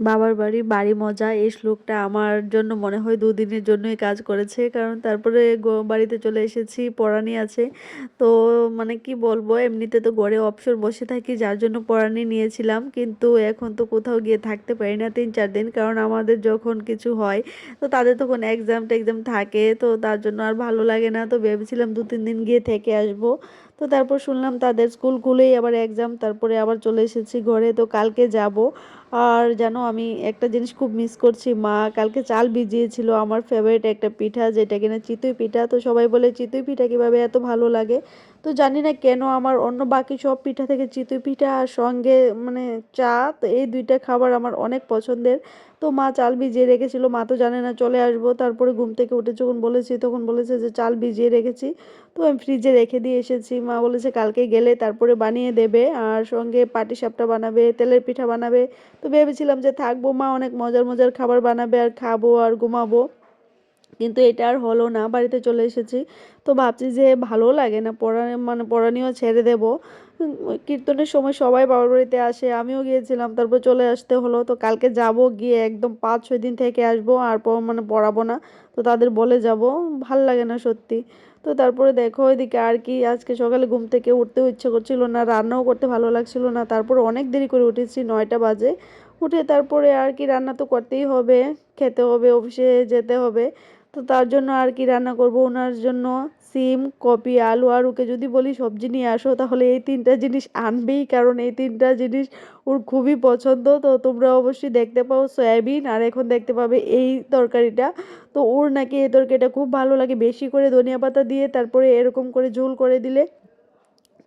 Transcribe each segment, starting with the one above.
বাবার বাড়ি বাড়ি মজা এই শ্লোকটা আমার জন্য মনে হয় দুদিনের জন্যই কাজ করেছে, কারণ তারপরে বাড়িতে চলে এসেছি, পড়ানি আছে। তো মানে কি বলবো, এমনিতে তো ঘরে অবসর বসে থাকি, যার জন্য পড়ানি নিয়েছিলাম, কিন্তু এখন তো কোথাও গিয়ে থাকতে পারি না 3-4 দিন, কারণ আমাদের যখন কিছু হয় তো তাদের তখন এক্সাম টেক্সাম থাকে, তো তার জন্য আর ভালো লাগে না। তো ভেবেছিলাম 2-3 দিন গিয়ে থেকে আসবো। তো তারপর শুনলাম তাদের স্কুল খুলেই আবার এক্সাম, তারপরে আবার চলে এসেছি ঘরে, তো কালকে যাব। আর জানো আমি একটা জিনিস খুব মিস করছি, মা কালকে চাল ভিজিয়েছিল, আমার ফেভারিট একটা পিঠা যেটা কিনা চিতই পিঠা। তো সবাই বলে চিতই পিঠা কিভাবে এত ভালো লাগে, তো জানি না কেন আমার অন্য বাকি সব পিঠা থেকে চিতই পিঠা আর সঙ্গে মানে চা, তো এই দুইটা খাবার আমার অনেক পছন্দের। তো মা চাল ভিজিয়ে রেখেছিল, মা তো জানে না চলে আসবো, তারপরে ঘুম থেকে উঠে যখন বলেছি তখন বলেছে যে চাল ভিজিয়ে রেখেছি। তো আমি ফ্রিজে রেখে দিয়ে এসেছি, মা বলেছে কালকে গেলে তারপরে বানিয়ে দেবে, আর সঙ্গে পাটিসাপটা বানাবে, তেলের পিঠা বানাবে। তো ভেবেছিলাম যে থাকবো, মা অনেক মজার মজার খাবার বানাবে আর খাবো আর ঘুমাবো, কিন্তু এটা আর হলো না, বাড়িতে চলে এসেছি। তো ভাবছি যে ভালো লাগে না পড়া, মানে পড়ানিও ছেড়ে দেব। কীর্তনের সময় সবাই বাবার বাড়িতে আসে, আমিও গিয়েছিলাম, তারপর চলে আসতে হলো। তো কালকে যাব, গিয়ে একদম 5-6 দিন থেকে আসবো, আর মানে পড়াবো না। তো তাদের বলে যাব, ভাল লাগে না সত্যি। তো তারপরে দেখো এদিকে আর কি, আজকে সকালে ঘুম থেকে উঠতেও ইচ্ছে করছিল না, রান্নাও করতে ভালো লাগছিল না, তারপরে অনেক দেরি করে উঠেছি, 9টা বাজে। উঠে তারপরে আর কি রান্না তো করতেই হবে, খেতে হবে, অফিসে যেতে হবে। তো তার জন্য আর কি রান্না করব ওনার জন্য, সিম, কপি, আলু, আর ওকে যদি বলি সবজি নিয়ে আসো তাহলে এই 3টা জিনিস আনবেই, কারণ এই 3টা জিনিস ওর খুবই পছন্দ। তো তোমরা অবশ্যই দেখতে পাও সয়াবিন, আর এখন দেখতে পাবে এই তরকারিটা। তো ওর নাকি এই তরকারিটা খুব ভালো লাগে, বেশি করে ধনিয়া পাতা দিয়ে তারপরে এরকম করে ঝোল করে দিলে।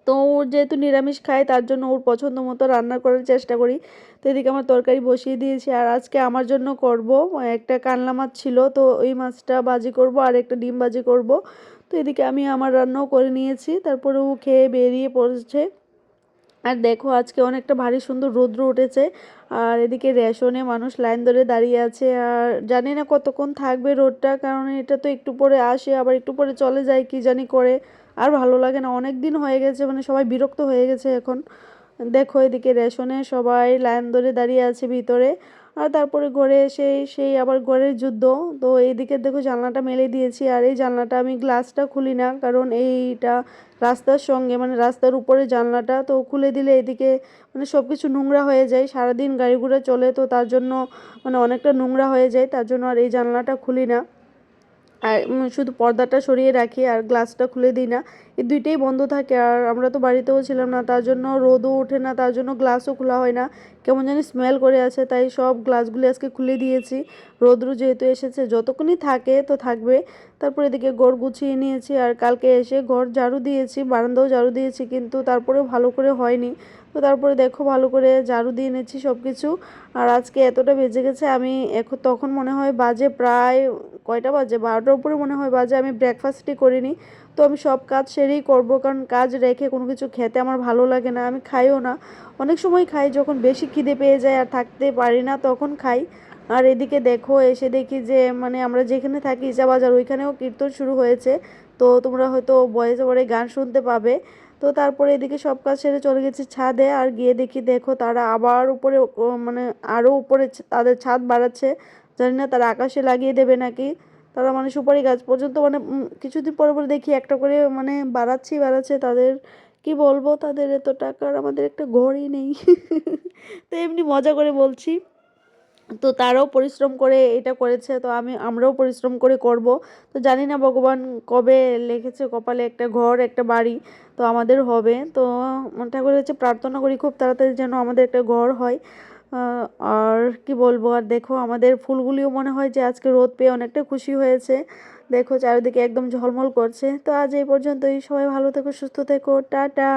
তো ওর যেহেতু নিরামিষ খায় তার জন্য ওর পছন্দ মতো রান্না করার চেষ্টা করি। তো এদিকে আমার তরকারি বসিয়ে দিয়েছি, আর আজকে আমার জন্য করব একটা কানলা মাছ ছিল, তো ওই মাছটা ভাজি করব আর একটা ডিম ভাজি করব। তো এদিকে আমি আমার রান্নাও করে নিয়েছি, তারপরে ও খেয়ে বেরিয়ে পড়েছে। আর দেখো আজকে অনেকটা ভারী সুন্দর রৌদ্র উঠেছে, আর এদিকে রেশনে মানুষ লাইন ধরে দাঁড়িয়ে আছে, আর জানি না কতক্ষণ থাকবে রোদটা, কারণ এটা তো একটু পরে আসে আবার একটু পরে চলে যায়, কি জানি করে। আর ভালো লাগে না, অনেক দিন হয়ে গেছে, মানে সবাই বিরক্ত হয়ে গেছে এখন। দেখো এদিকে রেশনে সবাই লাইন ধরে দাঁড়িয়ে আছে ভিতরে, আর তারপরে ঘরে এসে সেই আবার ঘরের যুদ্ধ। তো এইদিকে দেখো জানলাটা মেলে দিয়েছি, আর এই জানলাটা আমি গ্লাসটা খুলি না, কারণ এইটা রাস্তার সঙ্গে মানে রাস্তার উপরে জানলাটা, তো খুলে দিলে এদিকে মানে সব কিছু নোংরা হয়ে যায়, সারাদিন গাড়ি ঘোড়া চলে, তো তার জন্য মানে অনেকটা নোংরা হয়ে যায়, তার জন্য আর এই জানলাটা খুলি না। আর শুধু পর্দাটা সরিয়ে রাখি আর গ্লাসটা খুলে দিই না, এই দুইটাই বন্ধ থাকে। আর আমরা তো বাড়িতেও ছিলাম না, তার জন্য রোদও ওঠে না, তার জন্য গ্লাসও খোলা হয় না, কেমন জানি স্মেল করে আছে, তাই সব গ্লাসগুলি আজকে খুলে দিয়েছি। রোদ্রু যেহেতু এসেছে যতক্ষণই থাকে তো থাকবে। তারপর এদিকে ঘর গুছিয়ে নিয়েছি, আর কালকে এসে ঘর ঝাড়ু দিয়েছি, বারান্দাও ঝাড়ু দিয়েছি, কিন্তু তারপরেও ভালো করে হয়নি। তো তারপরে দেখো ভালো করে ঝাড়ু দিয়ে নিচ্ছি সব কিছু। আর আজকে এতটা বেজে গেছে, আমি এখন তখন মনে হয় বাজে প্রায় কয়টা বাজে, 12টার উপরে মনে হয় বাজে, আমি ব্রেকফাস্টই করিনি। তো আমি সব কাজ সেরেই করব, কারণ কাজ রেখে কোনো কিছু খেতে আমার ভালো লাগে না, আমি খাইও না। অনেক সময় খাই যখন বেশি খিদে পেয়ে যায় আর থাকতে পারি না তখন খাই। আর এদিকে দেখো এসে দেখি যে মানে আমরা যেখানে থাকি ইসা বাজার, ওইখানেও কীর্তন শুরু হয়েছে। তো তোমরা হয়তো ভয়েস ওভারে গান শুনতে পাবে। তো তারপরে এদিকে সব কাজ সেরে চলে গেছি ছাদে, আর গিয়ে দেখি দেখো তারা আবার উপরে মানে আরও উপরে তাদের ছাদ বাড়াচ্ছে, জানি না তারা আকাশে লাগিয়ে দেবে নাকি। তারা মানে সুপারি গাছ পর্যন্ত মানে কিছুদিন পরে পরে দেখি একটা করে মানে বাড়াচ্ছে তাদের। কি বলবো, তাদের এত টাকার আমাদের একটা ঘরই নেই। তো এমনি মজা করে বলছি। তো তারাও পরিশ্রম করে এটা করেছে, তো আমরাও পরিশ্রম করে করব। তো জানি না ভগবান কবে লিখেছে কপালে একটা ঘর একটা বাড়ি, তো আমাদের হবে। তো ঠাকুরের কাছে প্রার্থনা করি খুব তাড়াতাড়ি যেন আমাদের একটা ঘর হয়। আর কি বলবো, আর দেখো আমাদের ফুলগুলিও মনে হয় যে আজকে রোদ পেয়ে অনেকটা খুশি হয়েছে। দেখো চারিদিকে একদম ঝলমল করছে। তো আজ এই পর্যন্তই, সবাই ভালো থেকো, সুস্থ থেকো, টাটা।